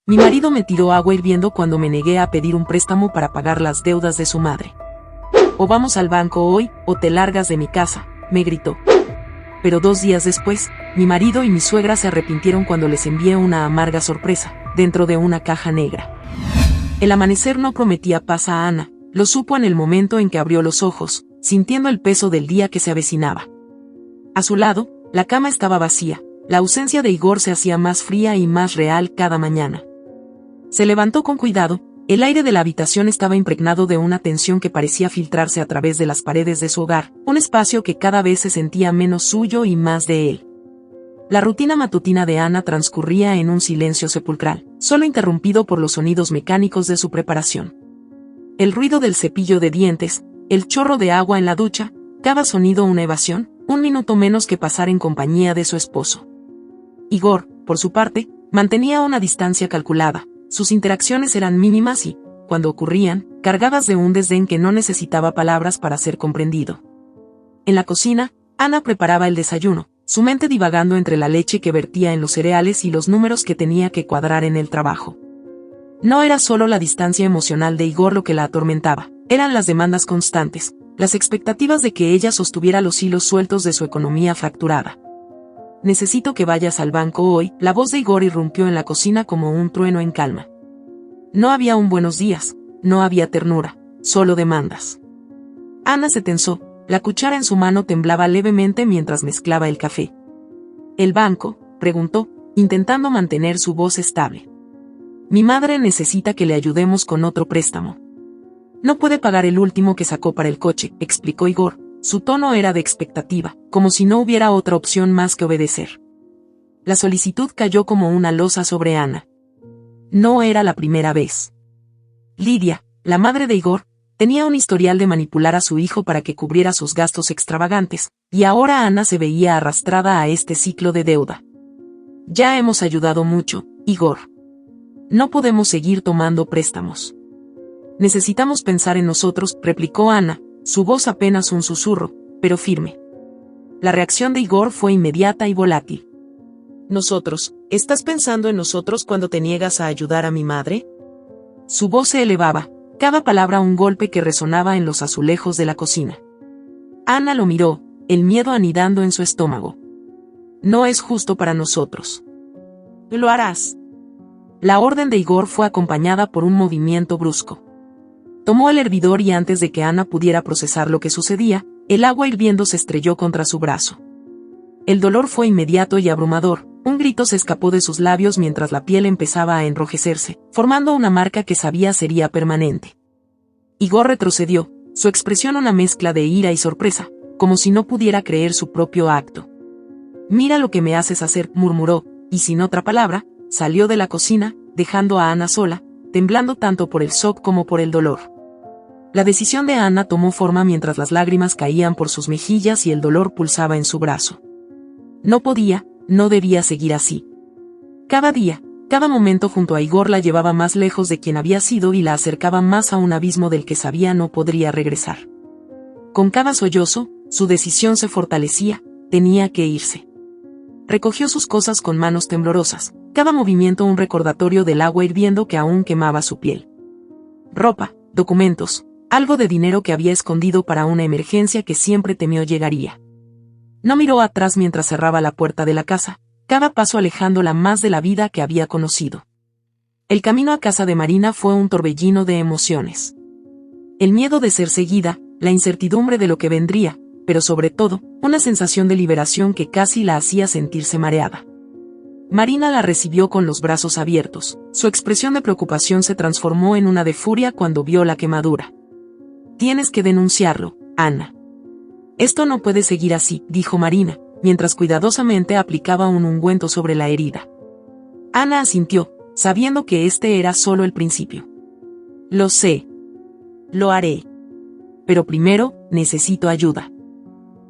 Mi marido me tiró agua hirviendo cuando me negué a pedir un préstamo para pagar las deudas de su madre. O vamos al banco hoy, o te largas de mi casa, me gritó. Pero 2 días después, mi marido y mi suegra se arrepintieron cuando les envié una amarga sorpresa, dentro de una caja negra. El amanecer no prometía paz a Ana, lo supo en el momento en que abrió los ojos, sintiendo el peso del día que se avecinaba. A su lado, la cama estaba vacía, la ausencia de Igor se hacía más fría y más real cada mañana. Se levantó con cuidado, el aire de la habitación estaba impregnado de una tensión que parecía filtrarse a través de las paredes de su hogar, un espacio que cada vez se sentía menos suyo y más de él. La rutina matutina de Ana transcurría en un silencio sepulcral, solo interrumpido por los sonidos mecánicos de su preparación. El ruido del cepillo de dientes, el chorro de agua en la ducha, cada sonido una evasión, 1 minuto menos que pasar en compañía de su esposo. Igor, por su parte, mantenía una distancia calculada. Sus interacciones eran mínimas y, cuando ocurrían, cargadas de un desdén que no necesitaba palabras para ser comprendido. En la cocina, Ana preparaba el desayuno, su mente divagando entre la leche que vertía en los cereales y los números que tenía que cuadrar en el trabajo. No era solo la distancia emocional de Igor lo que la atormentaba, eran las demandas constantes, las expectativas de que ella sostuviera los hilos sueltos de su economía fracturada. Necesito que vayas al banco hoy, la voz de Igor irrumpió en la cocina como un trueno en calma. No había un buenos días, no había ternura, solo demandas. Ana se tensó, la cuchara en su mano temblaba levemente mientras mezclaba el café. ¿El banco?, preguntó, intentando mantener su voz estable. Mi madre necesita que le ayudemos con otro préstamo. No puede pagar el último que sacó para el coche, explicó Igor. Su tono era de expectativa, como si no hubiera otra opción más que obedecer. La solicitud cayó como una losa sobre Ana. No era la primera vez. Lidia, la madre de Igor, tenía un historial de manipular a su hijo para que cubriera sus gastos extravagantes, y ahora Ana se veía arrastrada a este ciclo de deuda. Ya hemos ayudado mucho, Igor. No podemos seguir tomando préstamos. Necesitamos pensar en nosotros, replicó Ana, su voz apenas un susurro, pero firme. La reacción de Igor fue inmediata y volátil. ¿Nosotros? ¿Estás pensando en nosotros cuando te niegas a ayudar a mi madre? Su voz se elevaba, cada palabra un golpe que resonaba en los azulejos de la cocina. Ana lo miró, el miedo anidando en su estómago. No es justo para nosotros. Lo harás. La orden de Igor fue acompañada por un movimiento brusco. Tomó el hervidor y antes de que Ana pudiera procesar lo que sucedía, el agua hirviendo se estrelló contra su brazo. El dolor fue inmediato y abrumador, un grito se escapó de sus labios mientras la piel empezaba a enrojecerse, formando una marca que sabía sería permanente. Igor retrocedió, su expresión una mezcla de ira y sorpresa, como si no pudiera creer su propio acto. Mira lo que me haces hacer, murmuró, y sin otra palabra, salió de la cocina, dejando a Ana sola, temblando tanto por el shock como por el dolor. La decisión de Ana tomó forma mientras las lágrimas caían por sus mejillas y el dolor pulsaba en su brazo. No podía, no debía seguir así. Cada día, cada momento junto a Igor la llevaba más lejos de quien había sido y la acercaba más a un abismo del que sabía no podría regresar. Con cada sollozo, su decisión se fortalecía, tenía que irse. Recogió sus cosas con manos temblorosas, cada movimiento un recordatorio del agua hirviendo que aún quemaba su piel. Ropa, documentos, algo de dinero que había escondido para una emergencia que siempre temió llegaría. No miró atrás mientras cerraba la puerta de la casa, cada paso alejándola más de la vida que había conocido. El camino a casa de Marina fue un torbellino de emociones. El miedo de ser seguida, la incertidumbre de lo que vendría, pero sobre todo, una sensación de liberación que casi la hacía sentirse mareada. Marina la recibió con los brazos abiertos, su expresión de preocupación se transformó en una de furia cuando vio la quemadura. Tienes que denunciarlo, Ana. Esto no puede seguir así, dijo Marina, mientras cuidadosamente aplicaba un ungüento sobre la herida. Ana asintió, sabiendo que este era solo el principio. Lo sé. Lo haré. Pero primero, necesito ayuda.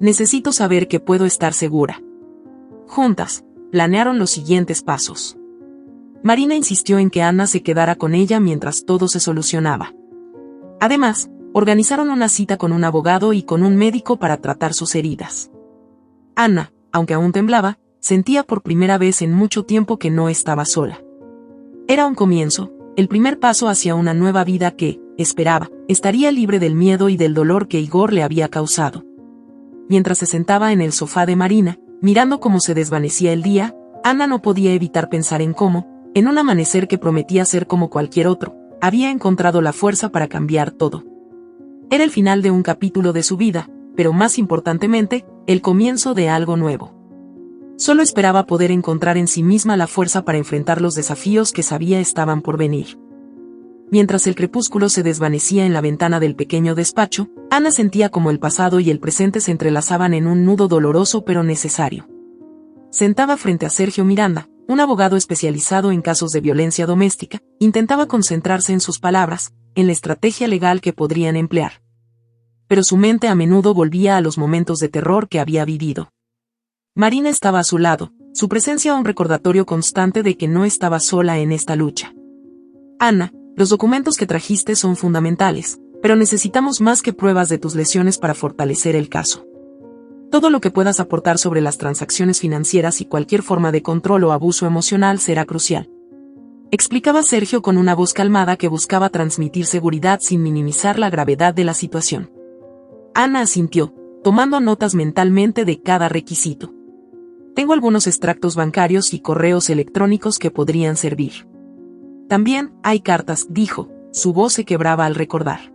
Necesito saber que puedo estar segura. Juntas, planearon los siguientes pasos. Marina insistió en que Ana se quedara con ella mientras todo se solucionaba. Además, organizaron una cita con un abogado y con un médico para tratar sus heridas. Ana, aunque aún temblaba, sentía por primera vez en mucho tiempo que no estaba sola. Era un comienzo, el primer paso hacia una nueva vida que, esperaba, estaría libre del miedo y del dolor que Igor le había causado. Mientras se sentaba en el sofá de Marina, mirando cómo se desvanecía el día, Ana no podía evitar pensar en cómo, en un amanecer que prometía ser como cualquier otro, había encontrado la fuerza para cambiar todo. Era el final de un capítulo de su vida, pero más importantemente, el comienzo de algo nuevo. Solo esperaba poder encontrar en sí misma la fuerza para enfrentar los desafíos que sabía estaban por venir. Mientras el crepúsculo se desvanecía en la ventana del pequeño despacho, Ana sentía como el pasado y el presente se entrelazaban en un nudo doloroso pero necesario. Sentada frente a Sergio Miranda, un abogado especializado en casos de violencia doméstica, intentaba concentrarse en sus palabras, en la estrategia legal que podrían emplear. Pero su mente a menudo volvía a los momentos de terror que había vivido. Marina estaba a su lado, su presencia un recordatorio constante de que no estaba sola en esta lucha. Ana, los documentos que trajiste son fundamentales, pero necesitamos más que pruebas de tus lesiones para fortalecer el caso. Todo lo que puedas aportar sobre las transacciones financieras y cualquier forma de control o abuso emocional será crucial. Explicaba Sergio con una voz calmada que buscaba transmitir seguridad sin minimizar la gravedad de la situación. Ana asintió, tomando notas mentalmente de cada requisito. Tengo algunos extractos bancarios y correos electrónicos que podrían servir. También hay cartas, dijo, su voz se quebraba al recordar.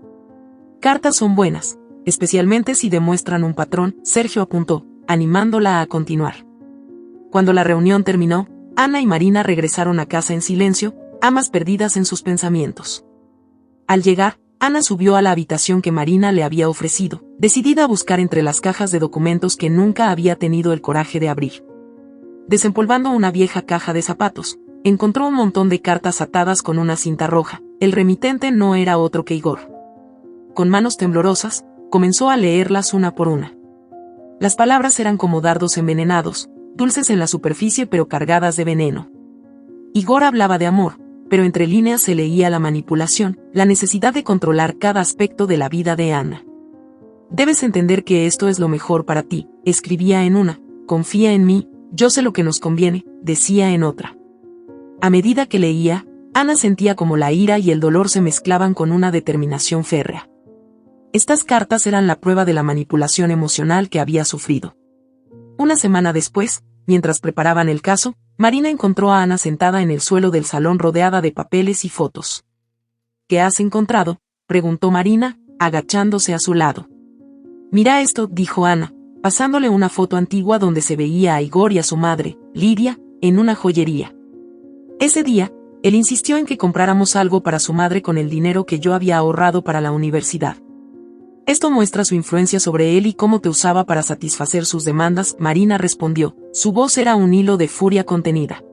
Cartas son buenas, especialmente si demuestran un patrón, Sergio apuntó, animándola a continuar. Cuando la reunión terminó, Ana y Marina regresaron a casa en silencio, ambas perdidas en sus pensamientos. Al llegar, Ana subió a la habitación que Marina le había ofrecido, decidida a buscar entre las cajas de documentos que nunca había tenido el coraje de abrir. Desempolvando una vieja caja de zapatos, encontró un montón de cartas atadas con una cinta roja. El remitente no era otro que Igor. Con manos temblorosas, comenzó a leerlas una por una. Las palabras eran como dardos envenenados, dulces en la superficie pero cargadas de veneno. Igor hablaba de amor, pero entre líneas se leía la manipulación, la necesidad de controlar cada aspecto de la vida de Ana. Debes entender que esto es lo mejor para ti, escribía en una. Confía en mí, yo sé lo que nos conviene, decía en otra. A medida que leía, Ana sentía como la ira y el dolor se mezclaban con una determinación férrea. Estas cartas eran la prueba de la manipulación emocional que había sufrido. Una semana después, mientras preparaban el caso, Marina encontró a Ana sentada en el suelo del salón rodeada de papeles y fotos. ¿Qué has encontrado?, preguntó Marina, agachándose a su lado. Mira esto, dijo Ana, pasándole una foto antigua donde se veía a Igor y a su madre, Lidia, en una joyería. Ese día, él insistió en que compráramos algo para su madre con el dinero que yo había ahorrado para la universidad. Esto muestra su influencia sobre él y cómo te usaba para satisfacer sus demandas, Marina respondió, su voz era un hilo de furia contenida.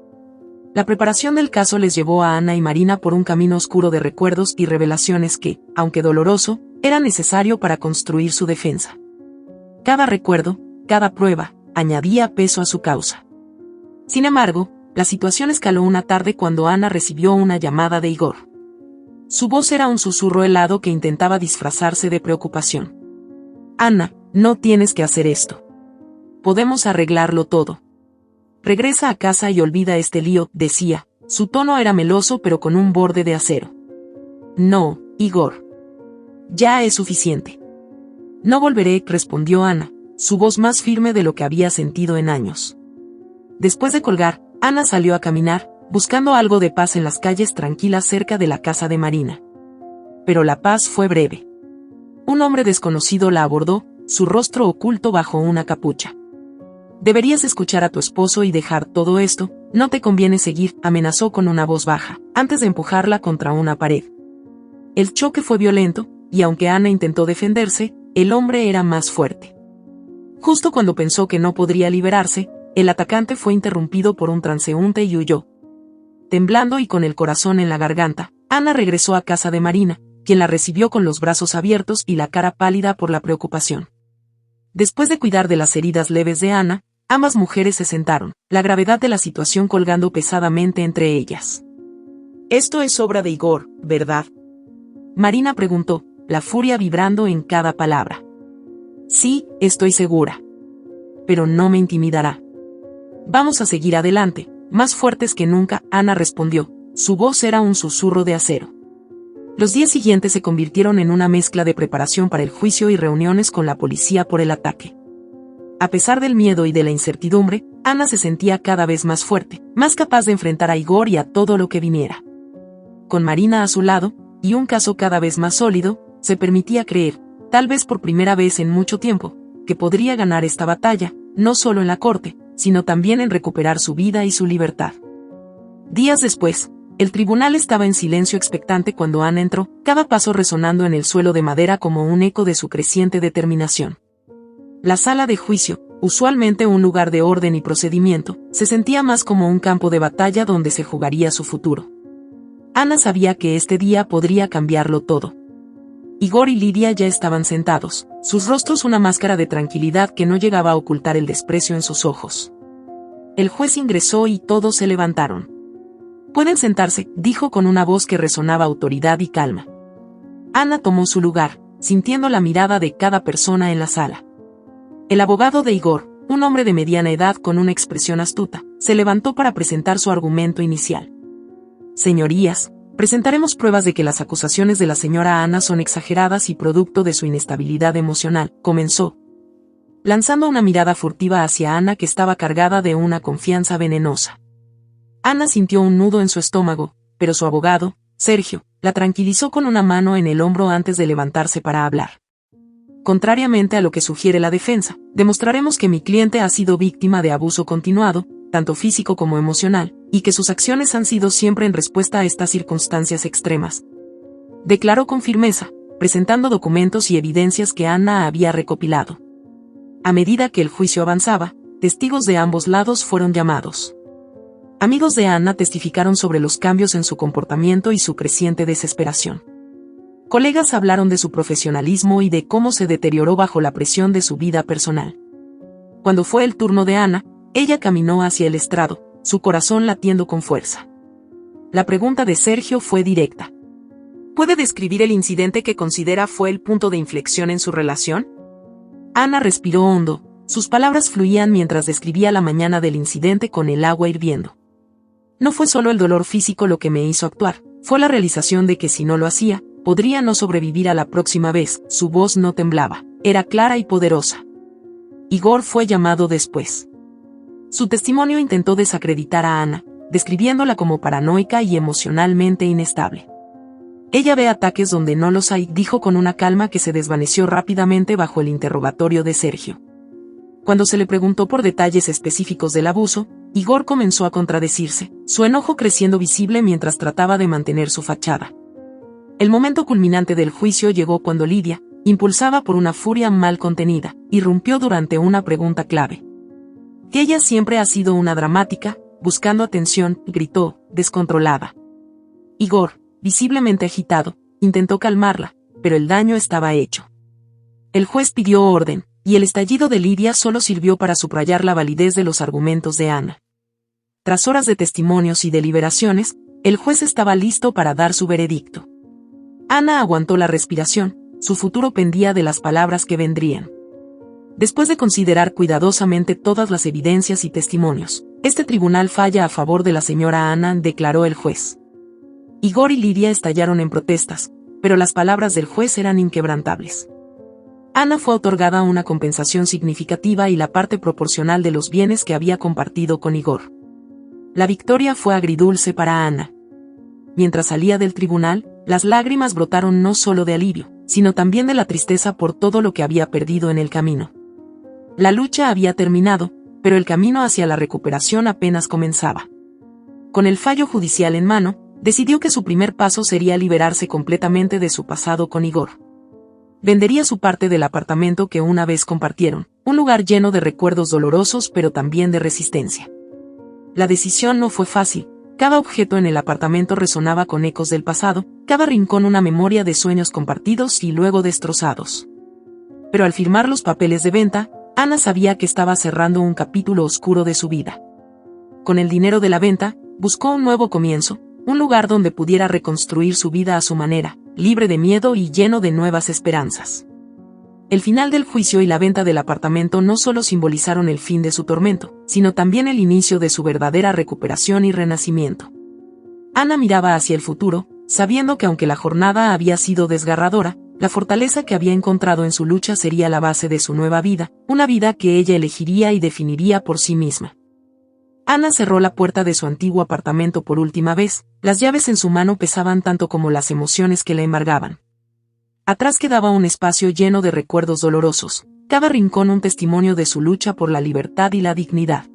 La preparación del caso les llevó a Ana y Marina por un camino oscuro de recuerdos y revelaciones que, aunque doloroso, era necesario para construir su defensa. Cada recuerdo, cada prueba, añadía peso a su causa. Sin embargo, la situación escaló una tarde cuando Ana recibió una llamada de Igor. Su voz era un susurro helado que intentaba disfrazarse de preocupación. Ana, no tienes que hacer esto. Podemos arreglarlo todo. Regresa a casa y olvida este lío, decía. Su tono era meloso pero con un borde de acero. No, Igor. Ya es suficiente. No volveré, respondió Ana, su voz más firme de lo que había sentido en años. Después de colgar, Ana salió a caminar, buscando algo de paz en las calles tranquilas cerca de la casa de Marina. Pero la paz fue breve. Un hombre desconocido la abordó, su rostro oculto bajo una capucha. Deberías escuchar a tu esposo y dejar todo esto, no te conviene seguir, amenazó con una voz baja, antes de empujarla contra una pared. El choque fue violento, y aunque Ana intentó defenderse, el hombre era más fuerte. Justo cuando pensó que no podría liberarse, el atacante fue interrumpido por un transeúnte y huyó. Temblando y con el corazón en la garganta, Ana regresó a casa de Marina, quien la recibió con los brazos abiertos y la cara pálida por la preocupación. Después de cuidar de las heridas leves de Ana, ambas mujeres se sentaron, la gravedad de la situación colgando pesadamente entre ellas. «Esto es obra de Igor, ¿verdad?», Marina preguntó, la furia vibrando en cada palabra. «Sí, estoy segura. Pero no me intimidará. Vamos a seguir adelante». Más fuertes que nunca, Ana respondió, su voz era un susurro de acero. Los días siguientes se convirtieron en una mezcla de preparación para el juicio y reuniones con la policía por el ataque. A pesar del miedo y de la incertidumbre, Ana se sentía cada vez más fuerte, más capaz de enfrentar a Igor y a todo lo que viniera. Con Marina a su lado, y un caso cada vez más sólido, se permitía creer, tal vez por primera vez en mucho tiempo, que podría ganar esta batalla, no solo en la corte, sino también en recuperar su vida y su libertad. Días después, el tribunal estaba en silencio expectante cuando Ana entró, cada paso resonando en el suelo de madera como un eco de su creciente determinación. La sala de juicio, usualmente un lugar de orden y procedimiento, se sentía más como un campo de batalla donde se jugaría su futuro. Ana sabía que este día podría cambiarlo todo. Igor y Lidia ya estaban sentados, sus rostros una máscara de tranquilidad que no llegaba a ocultar el desprecio en sus ojos. El juez ingresó y todos se levantaron. «Pueden sentarse», dijo con una voz que resonaba autoridad y calma. Ana tomó su lugar, sintiendo la mirada de cada persona en la sala. El abogado de Igor, un hombre de mediana edad con una expresión astuta, se levantó para presentar su argumento inicial. «Señorías, presentaremos pruebas de que las acusaciones de la señora Ana son exageradas y producto de su inestabilidad emocional», comenzó, lanzando una mirada furtiva hacia Ana que estaba cargada de una confianza venenosa. Ana sintió un nudo en su estómago, pero su abogado, Sergio, la tranquilizó con una mano en el hombro antes de levantarse para hablar. «Contrariamente a lo que sugiere la defensa, demostraremos que mi cliente ha sido víctima de abuso continuado, tanto físico como emocional, y que sus acciones han sido siempre en respuesta a estas circunstancias extremas», declaró con firmeza, presentando documentos y evidencias que Ana había recopilado. A medida que el juicio avanzaba, testigos de ambos lados fueron llamados. Amigos de Ana testificaron sobre los cambios en su comportamiento y su creciente desesperación. Colegas hablaron de su profesionalismo y de cómo se deterioró bajo la presión de su vida personal. Cuando fue el turno de Ana, ella caminó hacia el estrado, su corazón latiendo con fuerza. La pregunta de Sergio fue directa. ¿Puede describir el incidente que considera fue el punto de inflexión en su relación? Ana respiró hondo, sus palabras fluían mientras describía la mañana del incidente con el agua hirviendo. No fue solo el dolor físico lo que me hizo actuar, fue la realización de que si no lo hacía, podría no sobrevivir a la próxima vez. Su voz no temblaba, era clara y poderosa. Igor fue llamado después. Su testimonio intentó desacreditar a Ana, describiéndola como paranoica y emocionalmente inestable. «Ella ve ataques donde no los hay», dijo con una calma que se desvaneció rápidamente bajo el interrogatorio de Sergio. Cuando se le preguntó por detalles específicos del abuso, Igor comenzó a contradecirse, su enojo creciendo visible mientras trataba de mantener su fachada. El momento culminante del juicio llegó cuando Lidia, impulsada por una furia mal contenida, irrumpió durante una pregunta clave. «Ella siempre ha sido una dramática, buscando atención», gritó, descontrolada. Igor, visiblemente agitado, intentó calmarla, pero el daño estaba hecho. El juez pidió orden, y el estallido de Lidia solo sirvió para subrayar la validez de los argumentos de Ana. Tras horas de testimonios y deliberaciones, el juez estaba listo para dar su veredicto. Ana aguantó la respiración, su futuro pendía de las palabras que vendrían. Después de considerar cuidadosamente todas las evidencias y testimonios, este tribunal falla a favor de la señora Ana, declaró el juez. Igor y Lidia estallaron en protestas, pero las palabras del juez eran inquebrantables. Ana fue otorgada una compensación significativa y la parte proporcional de los bienes que había compartido con Igor. La victoria fue agridulce para Ana. Mientras salía del tribunal, las lágrimas brotaron no solo de alivio, sino también de la tristeza por todo lo que había perdido en el camino. La lucha había terminado, pero el camino hacia la recuperación apenas comenzaba. Con el fallo judicial en mano, decidió que su primer paso sería liberarse completamente de su pasado con Igor. Vendería su parte del apartamento que una vez compartieron, un lugar lleno de recuerdos dolorosos pero también de resistencia. La decisión no fue fácil, cada objeto en el apartamento resonaba con ecos del pasado, cada rincón una memoria de sueños compartidos y luego destrozados. Pero al firmar los papeles de venta, Ana sabía que estaba cerrando un capítulo oscuro de su vida. Con el dinero de la venta, buscó un nuevo comienzo, un lugar donde pudiera reconstruir su vida a su manera, libre de miedo y lleno de nuevas esperanzas. El final del juicio y la venta del apartamento no solo simbolizaron el fin de su tormento, sino también el inicio de su verdadera recuperación y renacimiento. Ana miraba hacia el futuro, sabiendo que aunque la jornada había sido desgarradora, la fortaleza que había encontrado en su lucha sería la base de su nueva vida, una vida que ella elegiría y definiría por sí misma. Ana cerró la puerta de su antiguo apartamento por última vez, las llaves en su mano pesaban tanto como las emociones que la embargaban. Atrás quedaba un espacio lleno de recuerdos dolorosos, cada rincón un testimonio de su lucha por la libertad y la dignidad.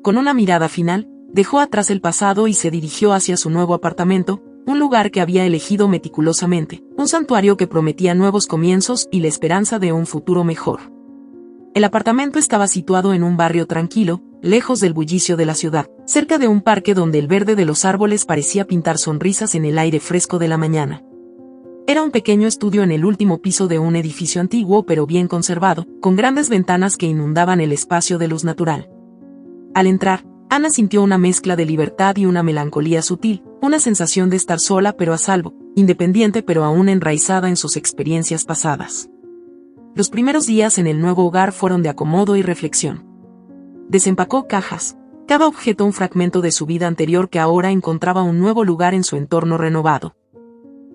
Con una mirada final, dejó atrás el pasado y se dirigió hacia su nuevo apartamento, un lugar que había elegido meticulosamente, un santuario que prometía nuevos comienzos y la esperanza de un futuro mejor. El apartamento estaba situado en un barrio tranquilo, lejos del bullicio de la ciudad, cerca de un parque donde el verde de los árboles parecía pintar sonrisas en el aire fresco de la mañana. Era un pequeño estudio en el último piso de un edificio antiguo pero bien conservado, con grandes ventanas que inundaban el espacio de luz natural. Al entrar, Ana sintió una mezcla de libertad y una melancolía sutil, una sensación de estar sola pero a salvo, independiente pero aún enraizada en sus experiencias pasadas. Los primeros días en el nuevo hogar fueron de acomodo y reflexión. Desempacó cajas, cada objeto un fragmento de su vida anterior que ahora encontraba un nuevo lugar en su entorno renovado.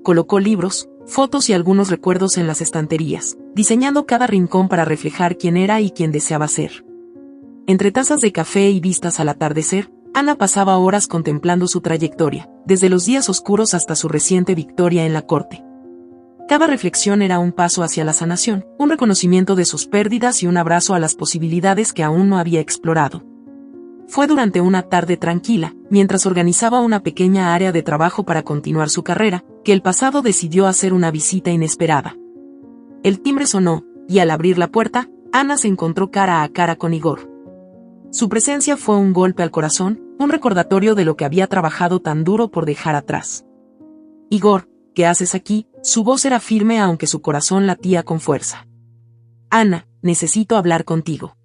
Colocó libros, fotos y algunos recuerdos en las estanterías, diseñando cada rincón para reflejar quién era y quién deseaba ser. Entre tazas de café y vistas al atardecer, Ana pasaba horas contemplando su trayectoria, desde los días oscuros hasta su reciente victoria en la corte. Cada reflexión era un paso hacia la sanación, un reconocimiento de sus pérdidas y un abrazo a las posibilidades que aún no había explorado. Fue durante una tarde tranquila, mientras organizaba una pequeña área de trabajo para continuar su carrera, que el pasado decidió hacer una visita inesperada. El timbre sonó, y al abrir la puerta, Ana se encontró cara a cara con Igor. Su presencia fue un golpe al corazón, un recordatorio de lo que había trabajado tan duro por dejar atrás. Igor, ¿qué haces aquí? Su voz era firme aunque su corazón latía con fuerza. Ana, necesito hablar contigo.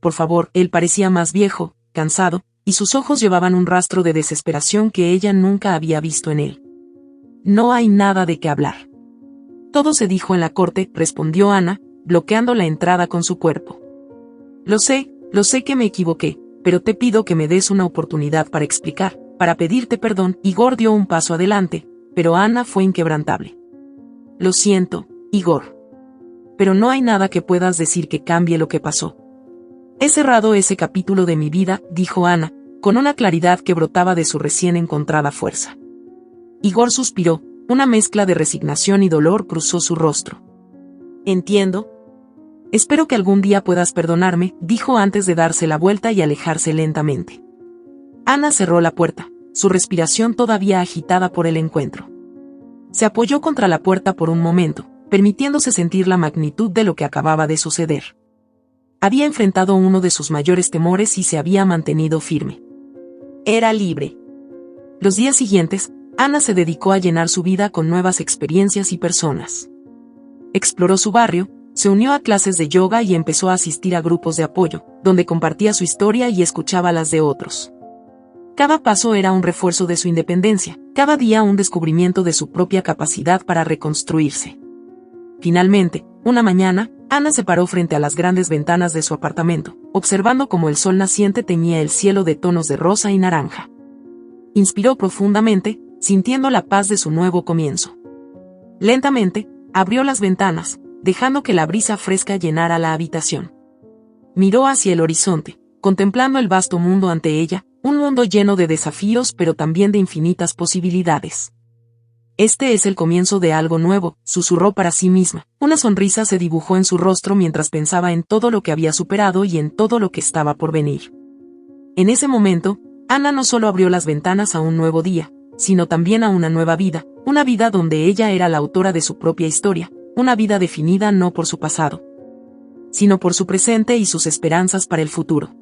Por favor, él parecía más viejo, cansado, y sus ojos llevaban un rastro de desesperación que ella nunca había visto en él. No hay nada de qué hablar. Todo se dijo en la corte, respondió Ana, bloqueando la entrada con su cuerpo. Lo sé que me equivoqué, pero te pido que me des una oportunidad para explicar, para pedirte perdón. Igor dio un paso adelante, pero Ana fue inquebrantable. Lo siento, Igor. Pero no hay nada que puedas decir que cambie lo que pasó. He cerrado ese capítulo de mi vida, dijo Ana, con una claridad que brotaba de su recién encontrada fuerza. Igor suspiró, una mezcla de resignación y dolor cruzó su rostro. Entiendo. Espero que algún día puedas perdonarme, dijo antes de darse la vuelta y alejarse lentamente. Ana cerró la puerta, su respiración todavía agitada por el encuentro. Se apoyó contra la puerta por un momento, permitiéndose sentir la magnitud de lo que acababa de suceder. Había enfrentado uno de sus mayores temores y se había mantenido firme. Era libre. Los días siguientes, Ana se dedicó a llenar su vida con nuevas experiencias y personas. Exploró su barrio, se unió a clases de yoga y empezó a asistir a grupos de apoyo, donde compartía su historia y escuchaba las de otros. Cada paso era un refuerzo de su independencia, cada día un descubrimiento de su propia capacidad para reconstruirse. Finalmente, una mañana, Ana se paró frente a las grandes ventanas de su apartamento, observando cómo el sol naciente teñía el cielo de tonos de rosa y naranja. Inspiró profundamente, sintiendo la paz de su nuevo comienzo. Lentamente, abrió las ventanas, dejando que la brisa fresca llenara la habitación. Miró hacia el horizonte, contemplando el vasto mundo ante ella, un mundo lleno de desafíos pero también de infinitas posibilidades. Este es el comienzo de algo nuevo, susurró para sí misma. Una sonrisa se dibujó en su rostro mientras pensaba en todo lo que había superado y en todo lo que estaba por venir. En ese momento, Ana no solo abrió las ventanas a un nuevo día, sino también a una nueva vida, una vida donde ella era la autora de su propia historia, una vida definida no por su pasado, sino por su presente y sus esperanzas para el futuro.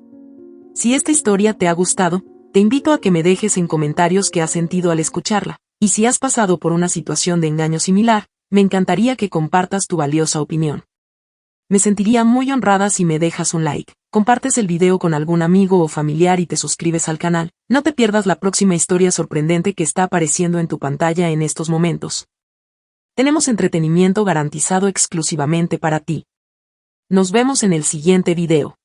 Si esta historia te ha gustado, te invito a que me dejes en comentarios qué has sentido al escucharla, y si has pasado por una situación de engaño similar, me encantaría que compartas tu valiosa opinión. Me sentiría muy honrada si me dejas un like, compartes el video con algún amigo o familiar y te suscribes al canal. No te pierdas la próxima historia sorprendente que está apareciendo en tu pantalla en estos momentos. Tenemos entretenimiento garantizado exclusivamente para ti. Nos vemos en el siguiente video.